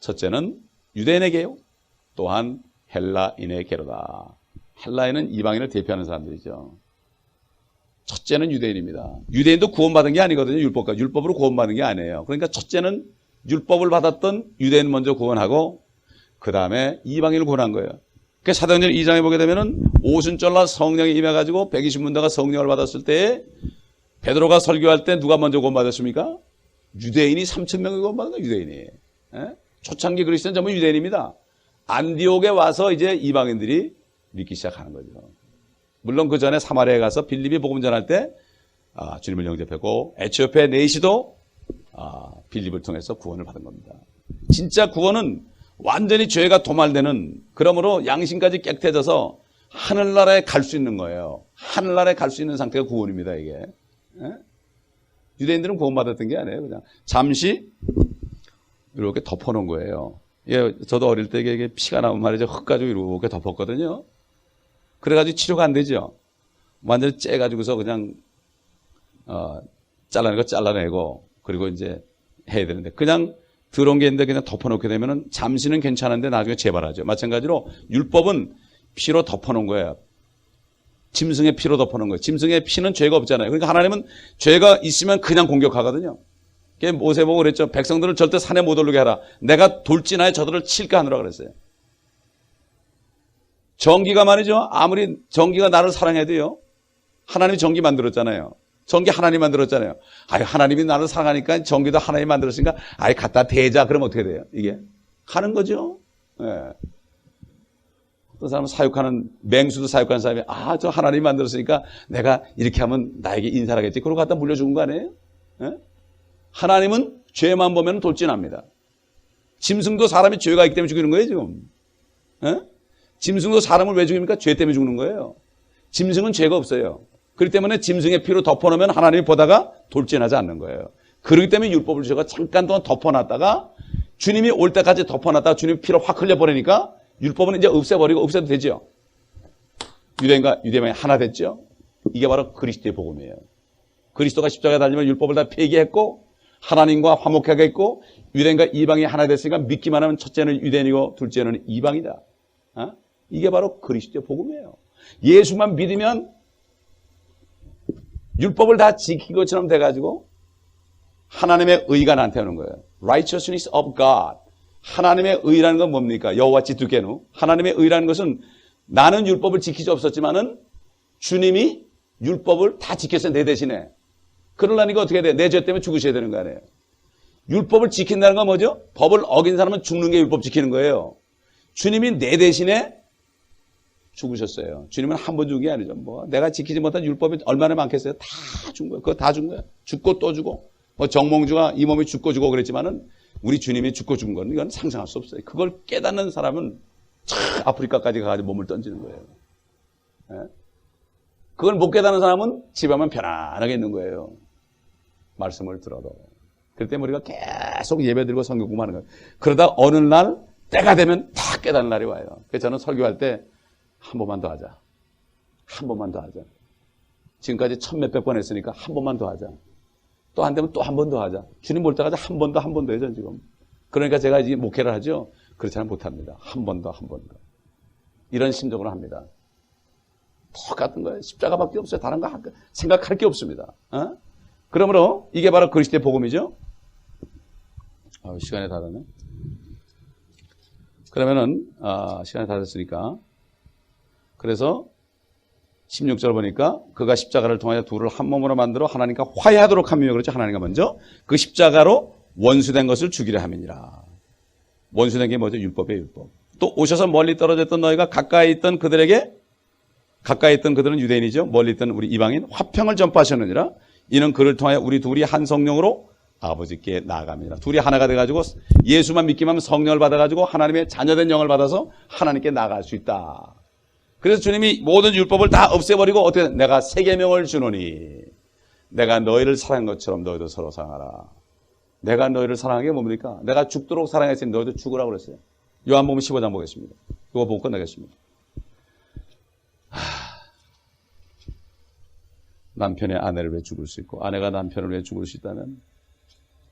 첫째는 유대인에게요. 또한 헬라인에게로다. 헬라인은 이방인을 대표하는 사람들이죠. 첫째는 유대인입니다. 유대인도 구원받은 게 아니거든요. 율법으로 구원받은 게 아니에요. 그러니까 첫째는 율법을 받았던 유대인 먼저 구원하고 그 다음에 이방인을 구원한 거예요. 그러니까 사도행전 2장에 보게 되면은 오순절날 성령이 임해가지고 120문도가 성령을 받았을 때 베드로가 설교할 때 누가 먼저 구원받았습니까? 유대인이 3,000명이 구원받은 거예요. 유대인이. 예? 초창기 그리스도는 전부 유대인입니다. 안디옥에 와서 이제 이방인들이 믿기 시작하는 거죠. 물론 그 전에 사마리아에 가서 빌립이 복음 전할 때 주님을 영접했고 에티오피아 네시도 빌립을 통해서 구원을 받은 겁니다. 진짜 구원은 완전히 죄가 도말되는, 그러므로 양심까지 깨끗해져서 하늘나라에 갈 수 있는 거예요. 하늘나라에 갈 수 있는 상태가 구원입니다. 이게. 예? 유대인들은 구원받았던 게 아니에요. 그냥 잠시 이렇게 덮어놓은 거예요. 예, 저도 어릴 때 이게 피가 나면 말이죠. 흙 가지고 이렇게 덮었거든요. 그래가지고 치료가 안 되죠. 완전히 째가지고서 그냥 잘라낸 거 잘라내고 그리고 이제 해야 되는데 그냥 들어온 게 있는데 그냥 덮어놓게 되면은 잠시는 괜찮은데 나중에 재발하죠. 마찬가지로 율법은 피로 덮어놓은 거예요. 짐승의 피로 덮어놓은 거예요. 짐승의 피는 죄가 없잖아요. 그러니까 하나님은 죄가 있으면 그냥 공격하거든요. 모세 보고 그랬죠. 백성들을 절대 산에 못 오르게 하라. 내가 돌진하여 저들을 칠까 하느라 그랬어요. 전기가 말이죠. 아무리 전기가 나를 사랑해도요. 하나님이 전기 만들었잖아요. 전기 하나님 만들었잖아요. 하나님이 나를 사랑하니까 전기도 하나님 만들었으니까 갖다 대자. 그러면 어떻게 돼요? 이게 가는 거죠. 예. 어떤 사람은 사육하는, 맹수도 사육하는 사람이, 저 하나님이 만들었으니까 내가 이렇게 하면 나에게 인사를 하겠지. 그러고 갖다 물려주는 거 아니에요? 예? 하나님은 죄만 보면 돌진합니다. 짐승도 사람이 죄가 있기 때문에 죽이는 거예요, 지금. 예? 짐승도 사람을 왜 죽입니까? 죄 때문에 죽는 거예요. 짐승은 죄가 없어요. 그렇기 때문에 짐승의 피로 덮어놓으면 하나님이 보다가 돌진하지 않는 거예요. 그렇기 때문에 율법을 주셔서 잠깐 동안 덮어놨다가 주님이 올 때까지 덮어놨다가 주님이 피로 확 흘려버리니까 율법은 이제 없애버리고, 없애도 되죠. 유대인과 유대인이 하나 됐죠. 이게 바로 그리스도의 복음이에요. 그리스도가 십자가에 달리면 율법을 다 폐기했고 하나님과 화목하게 했고 유대인과 이방이 하나 됐으니까 믿기만 하면 첫째는 유대인이고 둘째는 이방이다. 이게 바로 그리스도의 복음이에요. 예수만 믿으면 율법을 다 지킨 것처럼 돼가지고 하나님의 의가 나한테 오는 거예요. Righteousness of God. 하나님의 의라는 건 뭡니까? 여호와 지투케누. 하나님의 의라는 것은 나는 율법을 지킬 수 없었지만은 주님이 율법을 다 지켰어요. 내 대신에. 그러려니까 어떻게 돼? 내 죄 때문에 죽으셔야 되는 거 아니에요. 율법을 지킨다는 건 뭐죠? 법을 어긴 사람은 죽는 게 율법 지키는 거예요. 주님이 내 대신에 죽으셨어요. 주님은 한 번 죽은 게 아니죠. 내가 지키지 못한 율법이 얼마나 많겠어요? 다 준 거예요. 그거 다 준 거예요. 죽고 또 주고. 정몽주가 이 몸이 죽고 주고 그랬지만은 우리 주님이 죽고 죽은 건 이건 상상할 수 없어요. 그걸 깨닫는 사람은 아프리카까지 가가지고 몸을 던지는 거예요. 예? 그걸 못 깨닫는 사람은 집에만 편안하게 있는 거예요. 말씀을 들어도. 그렇기 때문에 우리가 계속 예배드리고 성경 공부하는 거예요. 그러다 어느 날 때가 되면 다 깨닫는 날이 와요. 그래서 저는 설교할 때 한 번만 더 하자. 한 번만 더 하자. 지금까지 천몇백 번 했으니까 한 번만 더 하자. 또 안 되면 또 한 번 더 하자. 주님 볼 때까지 한 번 더 해요, 지금. 그러니까 제가 이제 목회를 하죠. 그렇지는 못합니다. 한 번 더. 이런 심정으로 합니다. 똑같은 거예요. 십자가밖에 없어요. 다른 거 생각할 게 없습니다. 그러므로 이게 바로 그리스도의 복음이죠. 시간이 다 됐네. 그러면은 시간이 다 됐으니까 그래서 16절 보니까 그가 십자가를 통하여 둘을 한 몸으로 만들어 하나님과 화해하도록 하며 그렇죠. 하나님과 먼저 그 십자가로 원수된 것을 죽이려 함이니라. 원수된 게 뭐죠? 율법이에요. 율법. 또 오셔서 멀리 떨어졌던 너희가 가까이 있던 그들은 유대인이죠. 멀리 있던 우리 이방인 화평을 전파하셨느니라. 이는 그를 통하여 우리 둘이 한 성령으로 아버지께 나아갑니다. 둘이 하나가 돼가지고 예수만 믿기만 하면 성령을 받아가지고 하나님의 자녀된 영을 받아서 하나님께 나아갈 수 있다. 그래서 주님이 모든 율법을 다 없애버리고 어떻게 내가 새 계명을 주노니 내가 너희를 사랑한 것처럼 너희도 서로 사랑하라. 내가 너희를 사랑한 게 뭡니까? 내가 죽도록 사랑했으니 너희도 죽으라고 그랬어요. 요한복음 15장 보겠습니다. 이거 보고 끝내겠습니다. 남편의 아내를 왜 죽을 수 있고 아내가 남편을 왜 죽을 수 있다면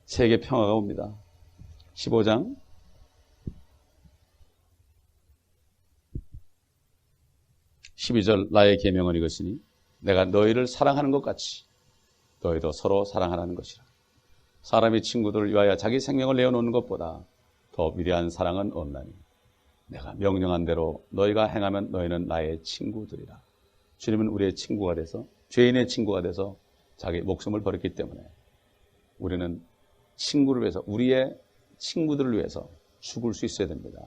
세계 평화가 옵니다. 15장 12절 나의 계명은 이것이니 내가 너희를 사랑하는 것 같이 너희도 서로 사랑하라는 것이라. 사람이 친구들을 위하여 자기 생명을 내어놓는 것보다 더 위대한 사랑은 없나니 내가 명령한 대로 너희가 행하면 너희는 나의 친구들이라. 주님은 우리의 친구가 돼서 죄인의 친구가 돼서 자기 목숨을 버렸기 때문에 우리는 친구를 위해서 우리의 친구들을 위해서 죽을 수 있어야 됩니다.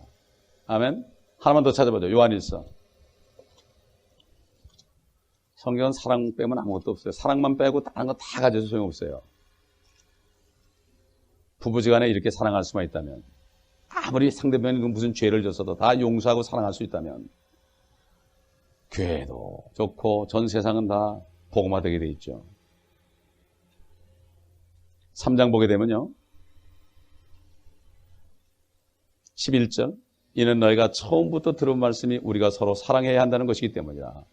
아멘. 하나만 더 찾아보죠. 요한일서. 성경은 사랑 빼면 아무것도 없어요. 사랑만 빼고 다른 거 다 가져서 소용없어요. 부부지간에 이렇게 사랑할 수만 있다면 아무리 상대방이 무슨 죄를 졌어도 다 용서하고 사랑할 수 있다면 교회도 좋고 전 세상은 다 복음화되게 돼 있죠. 3장 보게 되면요. 11절 이는 너희가 처음부터 들은 말씀이 우리가 서로 사랑해야 한다는 것이기 때문이라.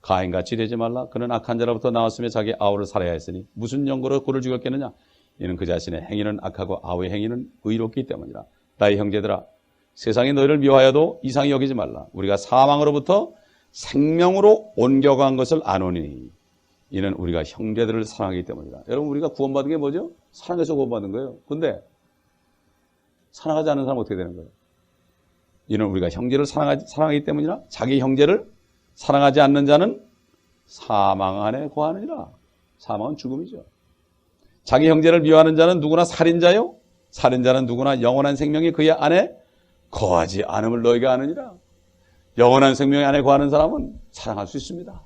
가인같이 되지 말라. 그는 악한 자로부터 나왔으며 자기 아우를 살해야 했으니 무슨 연고로 그를 죽였겠느냐. 이는 그 자신의 행위는 악하고 아우의 행위는 의롭기 때문이라. 나의 형제들아 세상이 너희를 미워하여도 이상히 여기지 말라. 우리가 사망으로부터 생명으로 옮겨간 것을 아노니 이는 우리가 형제들을 사랑하기 때문이다. 여러분 우리가 구원받은 게 뭐죠? 사랑해서 구원받은 거예요. 근데 사랑하지 않는 사람은 어떻게 되는 거예요? 이는 우리가 형제를 사랑하기 때문이라. 자기 형제를 사랑하지 않는 자는 사망 안에 거하느니라. 사망은 죽음이죠. 자기 형제를 미워하는 자는 누구나 살인자요. 살인자는 누구나 영원한 생명이 그의 안에 거하지 않음을 너희가 아느니라. 영원한 생명 안에 거하는 사람은 사랑할 수 있습니다.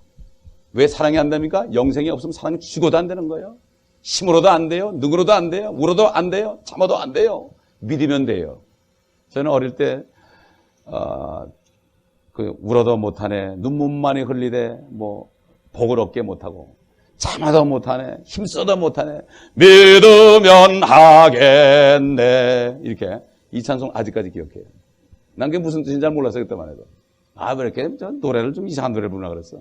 왜 사랑이 안 됩니까? 영생이 없으면 사랑이 죽어도 안 되는 거예요. 힘으로도 안 돼요. 능으로도 안 돼요. 울어도 안 돼요. 참아도 안 돼요. 믿으면 돼요. 저는 어릴 때 울어도 못하네, 눈물만이 흘리되 복을 얻게 못하고, 참아도 못하네, 힘써도 못하네, 믿으면 하겠네, 이렇게 이 찬송 아직까지 기억해요. 난 그게 무슨 뜻인지 잘 몰랐어요. 그때만 해도. 왜 이렇게 전 노래를 좀 이상한 노래를 부르나 그랬어.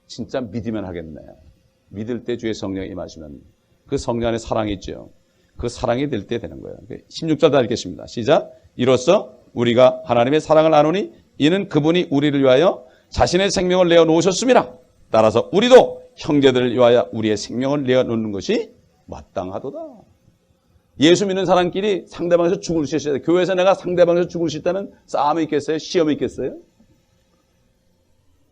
진짜 믿으면 하겠네. 믿을 때 주의 성령이 임하시면 그 성령 안에 사랑이 있죠. 그 사랑이 될 때 되는 거예요. 16절 다 읽겠습니다. 시작. 이로써 우리가 하나님의 사랑을 아노니 이는 그분이 우리를 위하여 자신의 생명을 내어놓으셨습니다. 따라서 우리도 형제들을 위하여 우리의 생명을 내어놓는 것이 마땅하도다. 예수 믿는 사람끼리 상대방에서 죽을 수 있어야 돼. 교회에서 내가 상대방에서 죽을 수 있다는 싸움이 있겠어요? 시험이 있겠어요?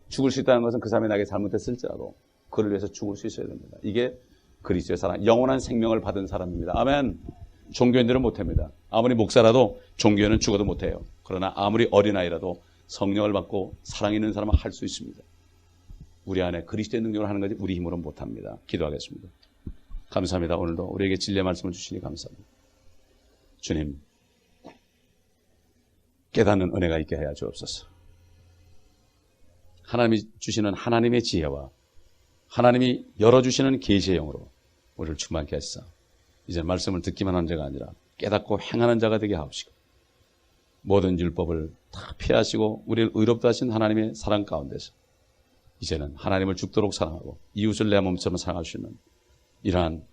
죽을 수 있다는 것은 그 사람이 나에게 잘못했을지라도 그를 위해서 죽을 수 있어야 됩니다. 이게 그리스도의 사랑, 영원한 생명을 받은 사람입니다. 아멘. 종교인들은 못합니다. 아무리 목사라도 종교인은 죽어도 못해요. 그러나 아무리 어린아이라도 성령을 받고 사랑 있는 사람은 할 수 있습니다. 우리 안에 그리스도의 능력을 하는 거지 우리 힘으로는 못합니다. 기도하겠습니다. 감사합니다. 오늘도 우리에게 진리의 말씀을 주시니 감사합니다. 주님, 깨닫는 은혜가 있게 하여 주옵소서. 하나님이 주시는 하나님의 지혜와 하나님이 열어주시는 계시의 영으로 우리를 충만케 하시사 이제 말씀을 듣기만 한 자가 아니라 깨닫고 행하는 자가 되게 하옵시고 모든 율법을 다 피하시고 우리를 의롭다 하신 하나님의 사랑 가운데서 이제는 하나님을 죽도록 사랑하고 이웃을 내 몸처럼 사랑할 수 있는 이러한